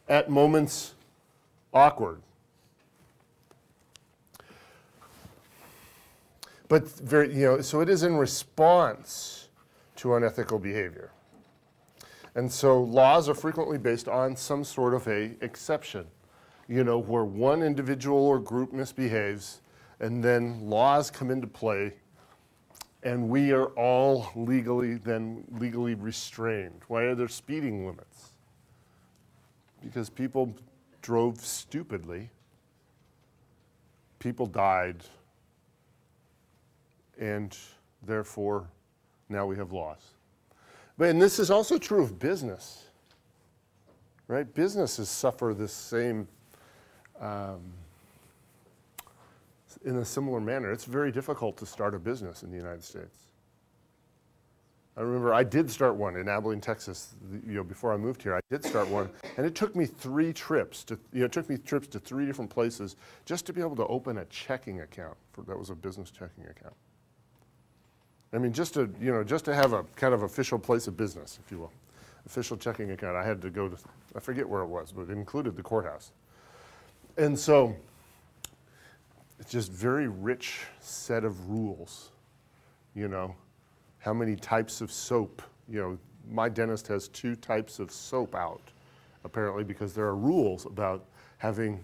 at moments awkward. But so it is in response to unethical behavior. And so laws are frequently based on some sort of a exception, where one individual or group misbehaves, and then laws come into play, and we are all legally restrained. Why are there speeding limits? Because people drove stupidly, people died, and therefore now we have laws. And this is also true of business, right? Businesses suffer this same, in a similar manner. It's very difficult to start a business in the United States. I remember I did start one in Abilene, Texas, before I moved here. I did start one, and it took me 3 trips to, to 3 different places just to be able to open a checking account. That was a business checking account. I mean, just to have a kind of official place of business, if you will, official checking account. I had to go to, I forget where it was, but it included the courthouse. And so it's just very rich set of rules, how many types of soap. My dentist has 2 types of soap out, apparently, because there are rules about having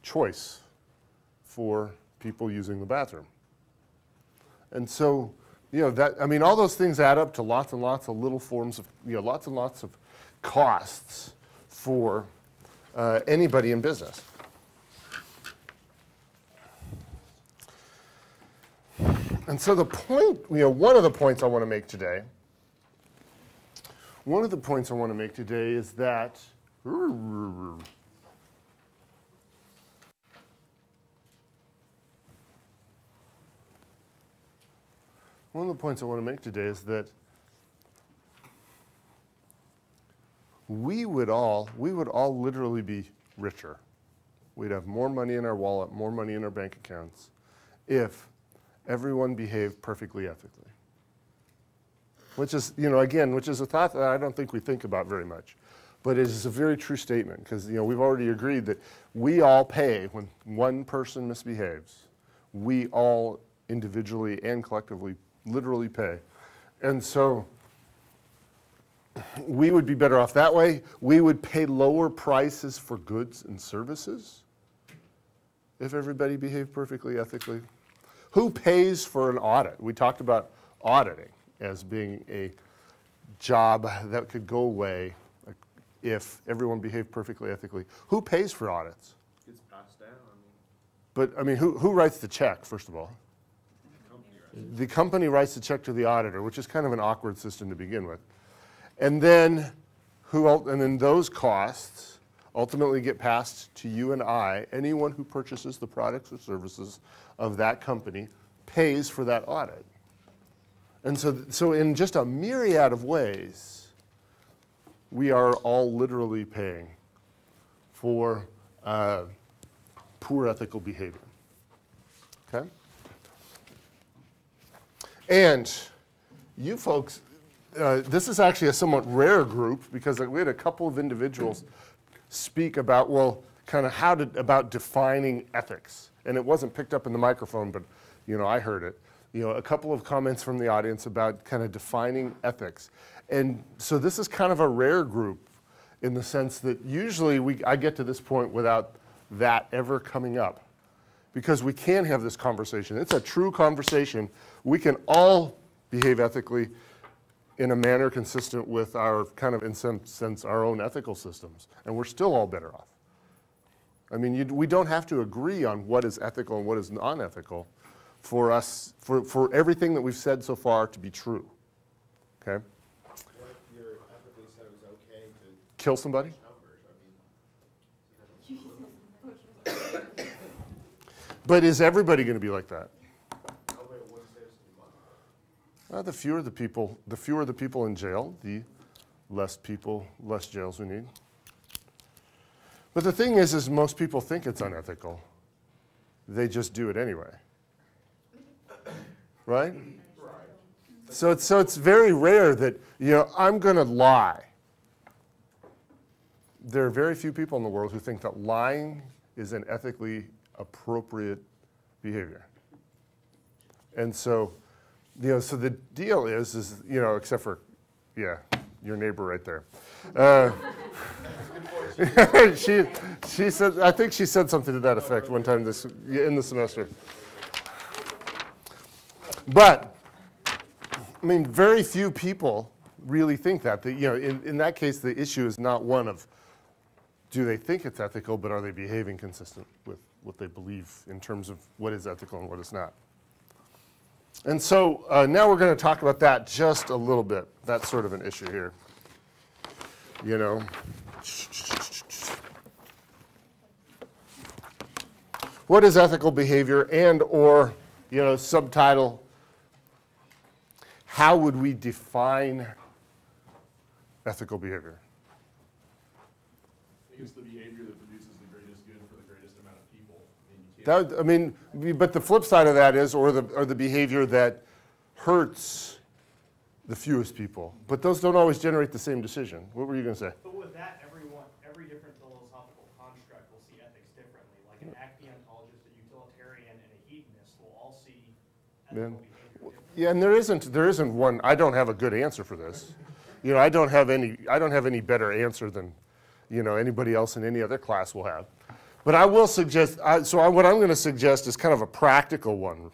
choice for people using the bathroom. And so, all those things add up to lots and lots of little forms of, lots and lots of costs for anybody in business. And so the point, one of the points I want to make today is that we would all literally be richer. We'd have more money in our wallet, more money in our bank accounts, if everyone behaved perfectly ethically. Which is, which is a thought that I don't think we think about very much. But it is a very true statement, because, we've already agreed that we all pay when one person misbehaves. We all individually and collectively literally pay. And so we would be better off that way. We would pay lower prices for goods and services if everybody behaved perfectly ethically. Who pays for an audit? We talked about auditing as being a job that could go away if everyone behaved perfectly ethically. Who pays for audits? It's passed down. But, who writes the check, first of all? The company writes the check to the auditor, which is kind of an awkward system to begin with. And then those costs ultimately get passed to you and I. Anyone who purchases the products or services of that company pays for that audit. And so in just a myriad of ways, we are all literally paying for poor ethical behavior. Okay? And you folks, this is actually a somewhat rare group, because we had a couple of individuals speak about, about defining ethics. And it wasn't picked up in the microphone, but, I heard it. A couple of comments from the audience about kind of defining ethics. And so this is kind of a rare group in the sense that usually I get to this point without that ever coming up, because we can have this conversation. It's a true conversation. We can all behave ethically in a manner consistent with our in some sense, our own ethical systems, and we're still all better off. We don't have to agree on what is ethical and what is unethical for us, for everything that we've said so far to be true. Okay? What if you're ethically said it was okay to kill somebody? But is everybody going to be like that? The fewer the people in jail, the less jails we need. But the thing is most people think it's unethical. They just do it anyway. Right? So it's very rare that, I'm going to lie there are very few people in the world who think that lying is an ethically appropriate behavior. And so, so the deal is, except for, your neighbor right there. She said, I think she said something to that effect one time in the semester. But, I mean, very few people really think that. In that case, the issue is not one of do they think it's ethical, but are they behaving consistent with what they believe in terms of what is ethical and what is not. And so now we're going to talk about that just a little bit. That's sort of an issue here. What is ethical behavior, and or, subtitle, how would we define ethical behavior? I think it's the behavior that produces the greatest good for the greatest amount of people. But the flip side of that is, or the behavior that hurts the fewest people. But those don't always generate the same decision. What were you going to say? But with that, every different philosophical construct will see ethics differently. Like an axiologist, a utilitarian, and a hedonist will all see ethical behavior differently. Yeah, and there isn't one. I don't have a good answer for this. I don't have any better answer than anybody else in any other class will have. But I will suggest, what I'm going to suggest is kind of a practical one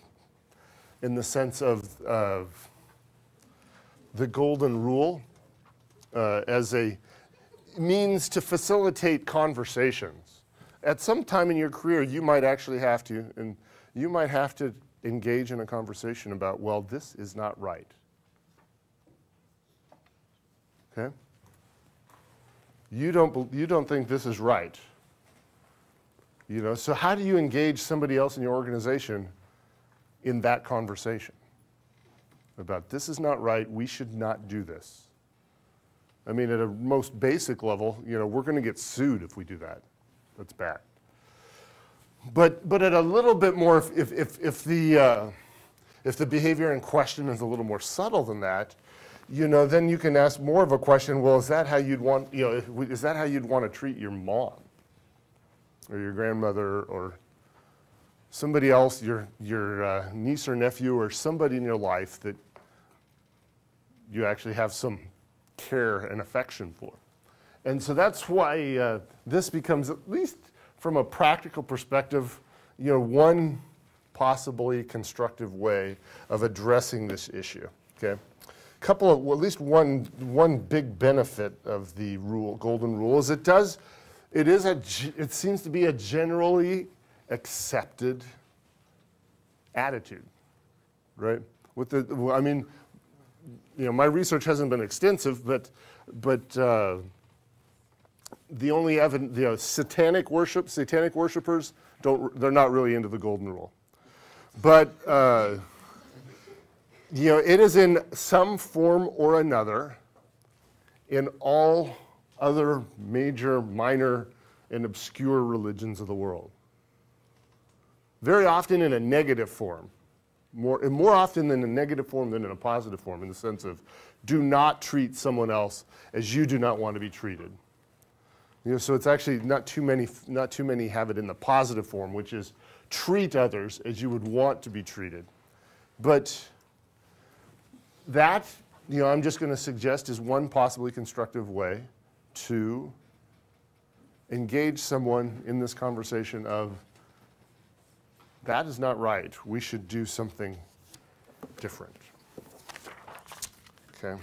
in the sense of the golden rule as a means to facilitate conversations. At some time in your career, you might actually have to, engage in a conversation about, well, this is not right. Okay? You don't think this is right. So how do you engage somebody else in your organization in that conversation about this is not right, we should not do this? I mean, at a most basic level, we're going to get sued if we do that. That's bad. But at a little bit more, if the behavior in question is a little more subtle than that, then you can ask more of a question. Well, is that how you'd want? Is that how you'd want to treat your mom, or your grandmother, or somebody else, your niece or nephew, or somebody in your life that you actually have some care and affection for? And so that's why this becomes, at least from a practical perspective, one possibly constructive way of addressing this issue. Okay. At least one big benefit of the golden rule is it seems to be a generally accepted attitude, right? My research hasn't been extensive, but the only evidence, satanic worshipers they're not really into the golden rule, but. It is in some form or another in all other major, minor, and obscure religions of the world. Very often in a negative form. More often in a negative form than in a positive form, in the sense of do not treat someone else as you do not want to be treated. So it's actually not too many have it in the positive form, which is treat others as you would want to be treated. But that, I'm just going to suggest is one possibly constructive way to engage someone in this conversation of, that is not right. We should do something different. Okay.